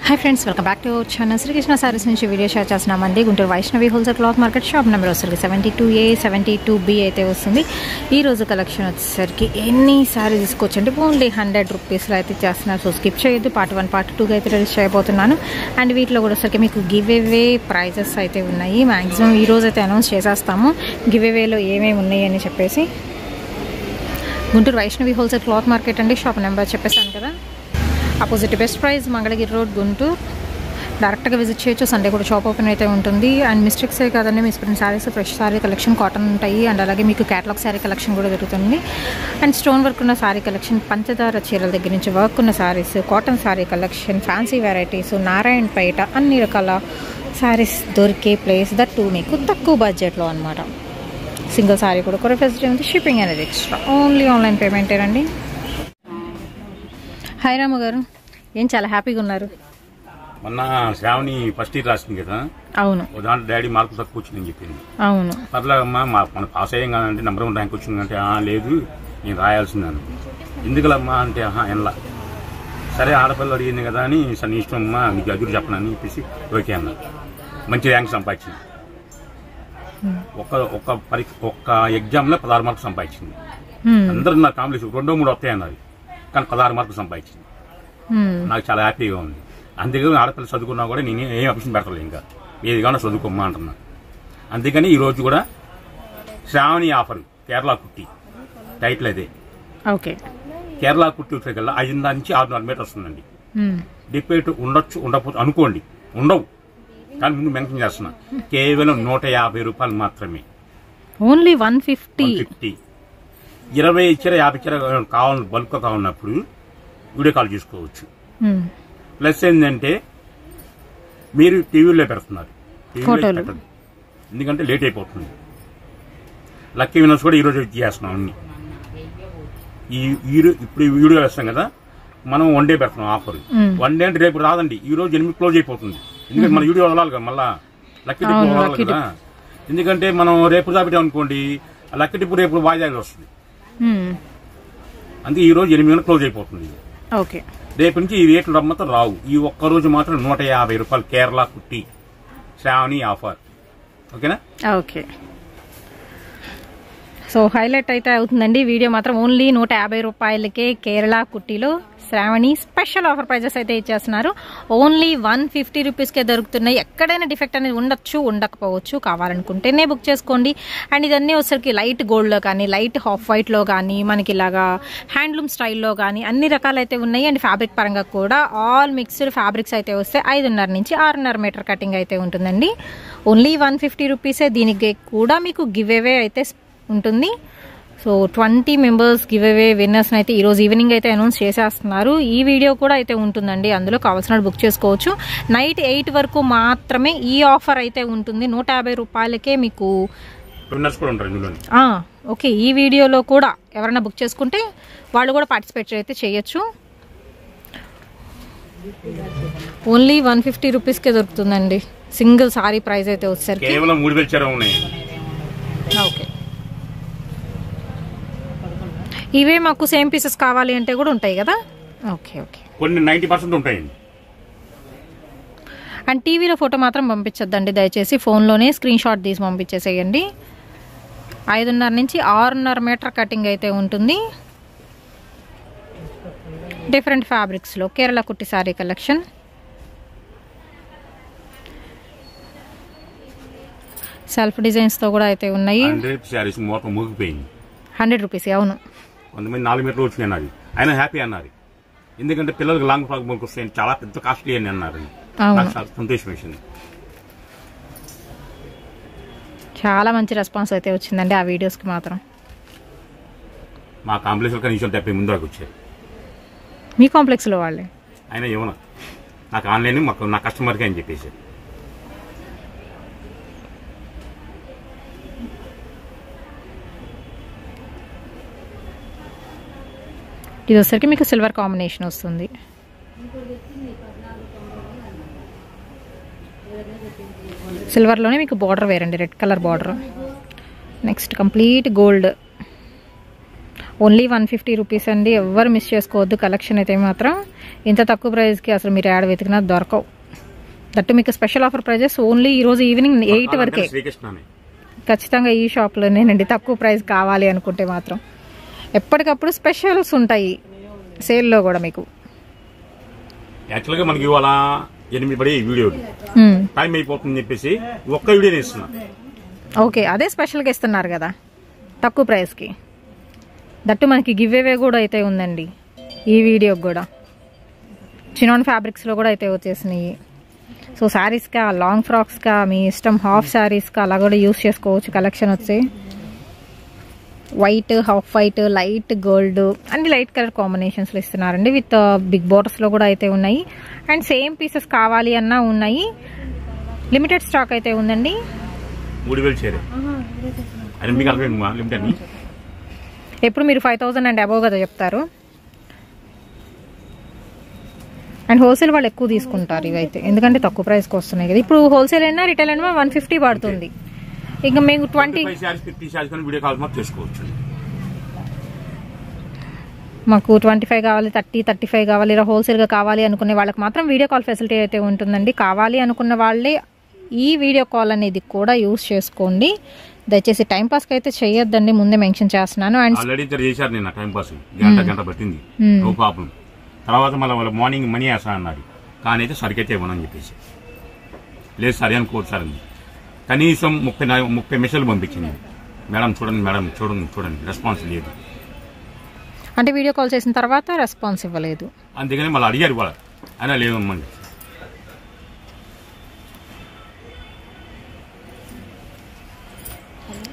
Hi friends welcome back to our channel Srikrishna sarees నుంచి video share చేస్తున్నామండి Guntur Vaishnavi wholesale cloth market shop number వచ్చేసరికి 72A 72B అయితే వస్తుంది. ఈ రోజు కలెక్షన్ వచ్చేసరికి ఎన్ని సారీ తీసుకోవచ్చండి ఓన్లీ 100 రూపీస్లో అయితే చేస్తున్నారు. సో స్కిప్ చేయొద్దు. పార్ట్ 1 పార్ట్ 2 అయితే రిలీజ్ చేయబోతున్నాను. అండ్ వీటిలో కూడా వచ్చేసరికి మీకు గివ్ అవే ప్రైజెస్ అయితే ఉన్నాయి. మ్యాక్సిమం ఈ రోజు అయితే అనౌన్స్ చేసేస్తాము గివ్ అవేలో ఏమేమి ఉన్నాయి అని చెప్పేసి. Guntur Vaishnavi wholesale cloth market అండి, షాప్ నెంబర్ చెప్పేసాను కదా, opposite best price Mangalagiri road Guntur. డైరెక్ట్గా విజిట్ చేయొచ్చు. సండే కూడా షాప్ ఓపెన్ అయితే ఉంటుంది. అండ్ మిస్టేక్సే కాదండి, misprint saris, fresh sari collection, cotton ఉంటాయి. అండ్ అలాగే మీకు క్యాటలాగ్ శారీ కలెక్షన్ కూడా దొరుకుతుంది. అండ్ స్టోన్ వర్క్ ఉన్న శారీ కలెక్షన్, పంచదార చీరల దగ్గర నుంచి వర్క్ ఉన్న saris, cotton sari collection, fancy varieties, Narayanpet అన్ని రకాల శారీస్ దొరికే ప్లేస్, దట్టు మీకు తక్కువ బడ్జెట్లో అనమాట. సింగిల్ శారీ కూడా కొర ఫెసిలిటీ ఉంది. షిప్పింగ్ అనేది ఎక్స్ట్రా, ఓన్లీ ఆన్లైన్ పేమెంటేనండి. హాయ్ రాము గారు, ఏం చాలా హ్యాపీగా ఉన్నారు? మొన్న శ్రావణి ఫస్ట్ ఇయర్ రాసింది కదా. అవును. దాంట్లో డాడీ మార్కులు తక్కువ వచ్చిందని చెప్పింది. అవును. పర్లేదమ్మా మన పాస్ అయ్యాం కదంటే నెంబర్ 1 ర్యాంక్ వచ్చిందంటే లేదు నేను రాయాల్సిందని. ఎందుకులమ్మా అంటే ఎనలా. సరే ఆడపిల్లలు అడిగింది కదా అని నీ ఇష్టం అమ్మా మీకు ఎదురు చెప్పనని చెప్పేసి ఓకే అన్నారు. మంచి ర్యాంక్ సంపాదించింది. ఒక్క ఎగ్జామ్లో 16 మార్కులు సంపాదించింది. అందరూ నా కాంపిటీషన్ 2 3 వస్తాయి అన్నారు, కానీ 16 మార్కులు సంపాదించింది. నాకు చాలా హ్యాపీగా ఉంది. అందుకని ఆడపిల్ల చదువుకున్నా కూడా నేను ఏం ఆప్షన్ పెట్టలేదు, ఇంకా ఏది కావాలో చదువుకోమ్మా అంటున్నా. అందుకని ఈ రోజు కూడా శ్రావణి ఆఫర్ కేరళ కుట్టి టైటిల్ అదే. ఓకే. కేరళ కుట్టి వచ్చేకల్లా 5.5 నుంచి 6.5 మీటర్ వస్తుందండి. డిపేట్ ఉండొచ్చు ఉండకపోతే అనుకోండి, ఉండవు, కానీ ముందు మెన్షన్ చేస్తున్నా కేవలం 150 రూపాయలు మాత్రమే. ఓన్లీ 150. 20 చీర 50 చీర కావాలి బల్క్ కావాలన్నప్పుడు వీడియో కాల్ చేసుకోవచ్చు. ప్లస్ ఏంటంటే మీరు టీవీలో పెడుతున్నారు, టీవీలో పెట్టదు ఎందుకంటే లేట్ అయిపోతుంది. లక్కీ వినర్స్ కూడా ఈరోజు చేస్తున్నాం అన్ని. ఇప్పుడు వీడియో వేస్తాం కదా, మనం 1 డే పెడుతున్నాం ఆఫర్. 1 డే అంటే రేపు రాదండి, ఈ రోజు 8 క్లోజ్ అయిపోతుంది. ఎందుకంటే మన వీడియో వదలాలి కదా, మళ్ళా లక్కీ టిప్ వదలాలి కదా. ఎందుకంటే మనం రేపు దాపెట్టాం అనుకోండి, లక్కీ టిప్ రేపు వాయిదాలు వస్తుంది. అందుకే ఈ రోజు 8 గంటలకు క్లోజ్ అయిపోతుంది. ఓకే. రేపు నుంచి ఈ రేట్లు రమ్మతో రావు. ఈ ఒక్క రోజు మాత్రం 150 రూపాయలు కేరళ కుట్టి శ్రావణి ఆఫర్. ఓకేనా? ఓకే. సో హైలైట్ అయితే అవుతుందండి వీడియో మాత్రం. ఓన్లీ 150 రూపాయలకే కేరళ కుట్టిలో శ్రావణి స్పెషల్ ఆఫర్ ప్రైజెస్ అయితే ఇచ్చేస్తున్నారు. ఓన్లీ 150 రూపీస్కే దొరుకుతున్నాయి. ఎక్కడైనా డిఫెక్ట్ అనేది ఉండొచ్చు, ఉండకపోవచ్చు, కావాలనుకుంటేనే బుక్ చేసుకోండి. అండ్ ఇదన్నీ వచ్చరికి లైట్ గోల్డ్లో కానీ, లైట్ హాఫ్ వైట్లో కానీ, మనకి ఇలాగా హ్యాండ్లూమ్ స్టైల్లో కానీ అన్ని రకాలు అయితే ఉన్నాయి. అండ్ ఫ్యాబ్రిక్ పరంగా కూడా ఆల్ మిక్స్డ్ ఫ్యాబ్రిక్స్ అయితే వస్తే 5.5 నుంచి 6.5 మీటర్ కటింగ్ అయితే ఉంటుందండి. ఓన్లీ 150 రూపీసే. దీనికి కూడా మీకు గివ్ అవే అయితే ఉంటుంది. సో 20 మెంబర్స్ గివ్ అవే విన్నర్స్ని అయితే ఈరోజు ఈవినింగ్ అయితే అనౌన్స్ చేసేస్తున్నారు. ఈ వీడియో కూడా అయితే ఉంటుందండి, అందులో కావాల్సిన బుక్ చేసుకోవచ్చు. నైట్ 8 వరకు మాత్రమే ఈ ఆఫర్ అయితే ఉంటుంది. 150 రూపాయలకే మీకు. ఓకే. ఈ వీడియోలో కూడా ఎవరైనా బుక్ చేసుకుంటే వాళ్ళు కూడా పార్టిసిపేట్ అయితే చేయొచ్చు. ఓన్లీ 150 రూపీస్కే దొరుకుతుందండి. సింగిల్ సారీ ప్రైస్ అయితే వచ్చేసరికి ఓకే. ఇవే మాకు సేమ్ పీసెస్ కావాలి అంటే కూడా ఉంటాయి కదా. Okay okay. కొన్ని 90% ఉంటాయండి. అండ్ టీవీలో ఫోటో మాత్రం పంపించొద్దండి దయచేసి, ఫోన్లోనే స్క్రీన్ షాట్ తీసి పంపించేసేయండి. 5.5 నుంచి 6.5 మీటర్ కటింగ్ అయితే ఉంటుంది. డిఫరెంట్ ఫ్యాబ్రిక్స్లో కేరళ కుట్టి శారీ కలెక్షన్. సెల్ఫ్ డిజైన్స్తో కూడా అయితే ఉన్నాయి. 100 రూపీస్. అవును. కొంతమంది 4 మీటర్లు వచ్చినాయి అన్నారు, ఆయన హ్యాపీ అన్నారు. ఎందుకంటే పిల్లలకు లాంగ్ ఫ్రాక్ వస్తాయి, చాలా పెద్ద కాస్ట్లీ అని అన్నారు. సంతోషం వేసింది. చాలా మంచి రెస్పాన్స్ అయితే వచ్చిందండి ఆ వీడియోస్కి మాత్రం. మా కాంప్లెక్స్ కనీసం 70 ముందు వరకు వచ్చారు. మీ కాంప్లెక్స్లో వాళ్ళే ఆయన ఏమన్నా నాకు ఆన్లైన్ మాకు నా కస్టమర్కి అని చెప్పేసి. ఇది వచ్చరికి మీకు సిల్వర్ కాంబినేషన్ వస్తుంది. సిల్వర్లోనే మీకు బార్డర్ వేరండి, red colour border. Next complete gold. Only 150 rupees అండి. ఎవరు మిస్ చేసుకోవద్దు. కలెక్షన్ అయితే మాత్రం ఇంత తక్కువ ప్రైస్కి అసలు మీరు యాడ్ వెతికినా దొరకవు. దట్టు మీకు స్పెషల్ ఆఫర్ ప్రైజెస్ ఓన్లీ ఈరోజు ఈవినింగ్ 8 వరకే. ఖచ్చితంగా ఈ షాప్లోనేనండి. తక్కువ ప్రైస్ కావాలి అనుకుంటే మాత్రం ఎప్పటికప్పుడు స్పెషల్స్ ఉంటాయి సేల్లో కూడా మీకు. యాక్చువల్గా మనకి ఇవాళ 8 పడే వీడియో టైం అయిపోతుందని చెప్పేసి ఒక్క వీడియో ఇస్తున్నా. ఓకే, అదే స్పెషల్గా ఇస్తున్నారు కదా తక్కువ ప్రైస్కి. దట్టు మనకి గివ్ అవే కూడా అయితే ఉందండి ఈ వీడియోకి కూడా. చినాన్ ఫ్యాబ్రిక్స్లో కూడా అయితే వచ్చేసినాయి. సో శారీస్కా, లాంగ్ ఫ్రాక్స్కా, మీ ఇష్టం, హాఫ్ శారీస్కా అలా కూడా యూస్ చేసుకోవచ్చు. కలెక్షన్ వచ్చి white, half white, light gold అన్ని లైట్ కలర్ కాంబినేషన్స్లో ఇస్తున్నారండి. విత్ బిగ్ బోర్డర్స్లో కూడా అయితే ఉన్నాయి. అండ్ సేమ్ పీసెస్ కావాలి అన్నా ఉన్నాయి. లిమిటెడ్ స్టాక్ అయితే ఉందండి. 3000 చీర ఎప్పుడు మీరు 5000 అండ్ అబోవ్ కదా చెప్తారు. అండ్ హోల్సేల్ వాళ్ళు ఎక్కువ తీసుకుంటారు ఇవైతే, ఎందుకంటే తక్కువ ప్రైస్కి వస్తున్నాయి కదా. ఇప్పుడు హోల్సేల్ అయినా రిటైల్ అయినా 150 పడుతుంది. ఇంకా మేము 50 మాకు 25 కావాలి, 35 కావాలి, ఇలా హోల్సేల్గా కావాలి అనుకునే వాళ్ళకి మాత్రం వీడియో కాల్ ఫెసిలిటీ అయితే ఉంటుందండి. కావాలి అనుకున్న వాళ్ళే ఈ వీడియో కాల్ అనేది కూడా యూస్ చేసుకోండి. దయచేసి టైంపాస్కి అయితే చేయొద్దండి, ముందే మెన్షన్ చేస్తున్నాను. అండ్ ఆల్రెడీ చేశారు నిన్న టైంపాస్, గంట పట్టింది, నో ప్రాబ్లం. తర్వాత మళ్ళీ వాళ్ళ మార్నింగ్ మనీ వేస్తా అన్నారు, కానీ అయితే సరికైతే ఇవ్వనని చెప్పేసి. లేదు సరే అనుకోవచ్చు సార్ అండి. కనీసం 30 మెసేజ్లు పంపించింది. మేడం చూడండి, మేడం చూడండి, రెస్పాన్స్ లేదు. అంటే వీడియో కాల్ చేసిన తర్వాత రెస్పాన్స్ ఇవ్వలేదు, అందుకని మళ్ళీ అడిగారు కూడా, అయినా లేదమ్మండి.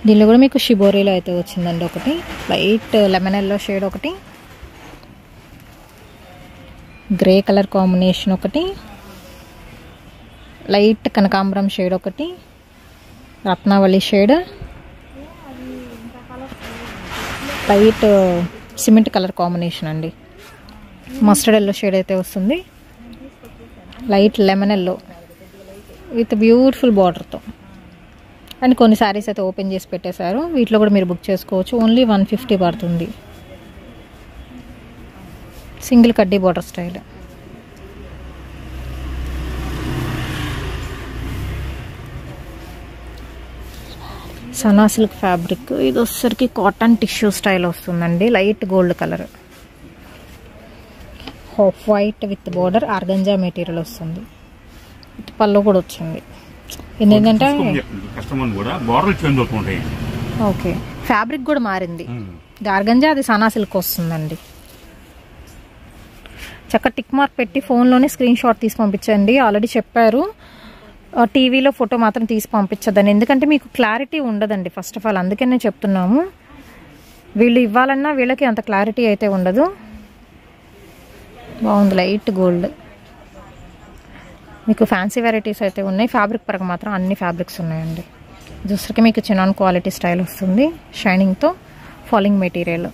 దీనిలో కూడా మీకు షిబోరీలో అయితే వచ్చిందండి ఒకటి, లైట్ లెమన్ ఎల్లో షేడ్ ఒకటి, గ్రే కలర్ కాంబినేషన్ ఒకటి, లైట్ కనకాంబరం షేడ్ ఒకటి, రత్నావళి shade, light cement colour combination అండి, మస్టర్డ్ ఎల్లో షేడ్ అయితే వస్తుంది, light lemon yellow with beautiful బార్డర్తో. అండ్ కొన్ని శారీస్ అయితే ఓపెన్ చేసి పెట్టేశారు. వీటిలో కూడా మీరు బుక్ చేసుకోవచ్చు. ఓన్లీ 150 పడుతుంది. సింగిల్ కడ్డీ border style. Sana silk fabric. ఇది వచ్చేసరికి కాటన్ టిష్యూ స్టైల్ వస్తుందండి. Light gold colour, half white with border, organza material వస్తుంది. విత్ పళ్ళు కూడా వచ్చింది. ఎందుకంటే ఓకే, ఫ్యాబ్రిక్ కూడా మారింది. ఆర్గంజా అది సనా సిల్క్ వస్తుందండి. చక్క టిక్ మార్క్ పెట్టి ఫోన్లోనే స్క్రీన్ షాట్ తీసి పంపించండి. ఆల్రెడీ చెప్పారు టీవీలో ఫోటో మాత్రం తీసి పంపించద్దని, ఎందుకంటే మీకు క్లారిటీ ఉండదండి ఫస్ట్ ఆఫ్ ఆల్. అందుకనే చెప్తున్నాము, వీళ్ళు ఇవ్వాలన్నా వీళ్ళకి అంత క్లారిటీ అయితే ఉండదు. బాగుంది, లైట్ గోల్డ్. మీకు ఫ్యాన్సీ వెరైటీస్ అయితే ఉన్నాయి. ఫ్యాబ్రిక్ పరంగా మాత్రం అన్ని ఫ్యాబ్రిక్స్ ఉన్నాయండి. చూసరికి మీకు చినాన్ క్వాలిటీ స్టైల్ వస్తుంది, షైనింగ్తో, ఫాలింగ్ మెటీరియల్.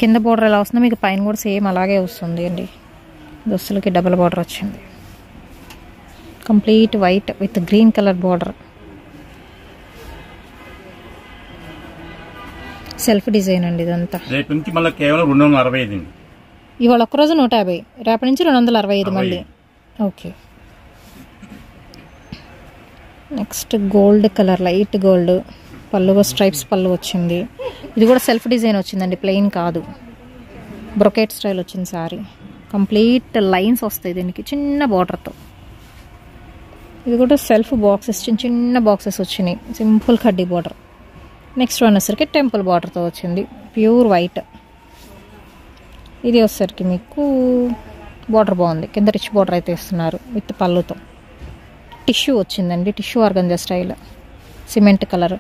కింద బోర్డర్ ఎలా వస్తుందో మీకు పైన కూడా సేమ్ అలాగే వస్తుంది అండి. దుస్తులకి డబుల్ బార్డర్ వచ్చింది, complete white with green colour border. Self design అండి ఇదంతా. రేపు నుంచి మళ్ళీ కేవలం 265. ఇవాళ ఒక్కరోజు 150, రేపటి నుంచి 265 మళ్ళీ. Okay, next gold colour, light gold, పళ్ళు స్ట్రైప్స్ పళ్ళు వచ్చింది. ఇది కూడా సెల్ఫ్ డిజైన్ వచ్చిందండి, ప్లెయిన్ కాదు. బ్రొకెట్ స్టైల్ వచ్చింది సారీ. కంప్లీట్ లైన్స్ వస్తాయి దీనికి చిన్న బార్డర్తో. ఇది కూడా సెల్ఫ్ బాక్సెస్, చిన్న బాక్సెస్ వచ్చినాయి, సింపుల్ కడ్డీ బార్డర్. నెక్స్ట్ వన్ వచ్చేసరికి టెంపుల్ బార్డర్తో వచ్చింది, ప్యూర్ వైట్. ఇది వచ్చేసరికి మీకు బార్డర్ బాగుంది, కింద రిచ్ బార్డర్ అయితే ఇస్తున్నారు విత్ పళ్ళుతో. టిష్యూ వచ్చిందండి, tissue organza style, cement colour.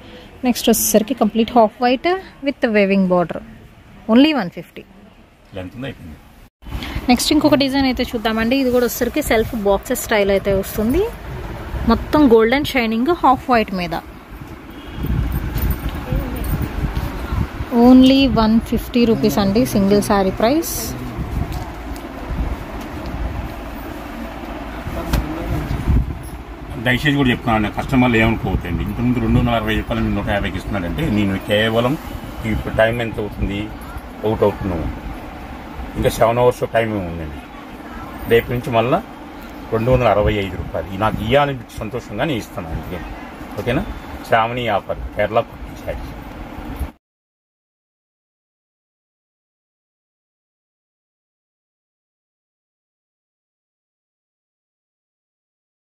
Next వచ్చేసరికి complete half white with weaving border, only 150. Next ఇంకొక డిజైన్ అయితే చూద్దామండి. ఇది కూడా వచ్చేసరికి సెల్ఫ్ బాక్సెస్ స్టైల్ అయితే వస్తుంది, మొత్తం గోల్డెన్ షైనింగ్, హాఫ్ వైట్ మీద. ఓన్లీ 150 రూపీస్ అండి సింగిల్ శారీ ప్రైస్. దయచేసి కూడా చెప్తున్నాను, కస్టమర్లు ఏమనుకోవద్దండి. ఇంతకుముందు 260 రూపాయలు 150కి ఇస్తున్నాడంటే నేను కేవలం ఇప్పుడు టైం ఎంత అవుతుంది, అవుట్ అవుతున్నాము, ఇంకా 7 అవర్స్ టైం ఉందండి. రేపు నుంచి మళ్ళీ 265 రూపాయలు నాకు ఇవ్వాలని సంతోషంగా నేను ఇస్తాను. అందుకే ఓకేనా. శ్రావణి ఆఫర్ కేరళ కుర్తీ శారీ.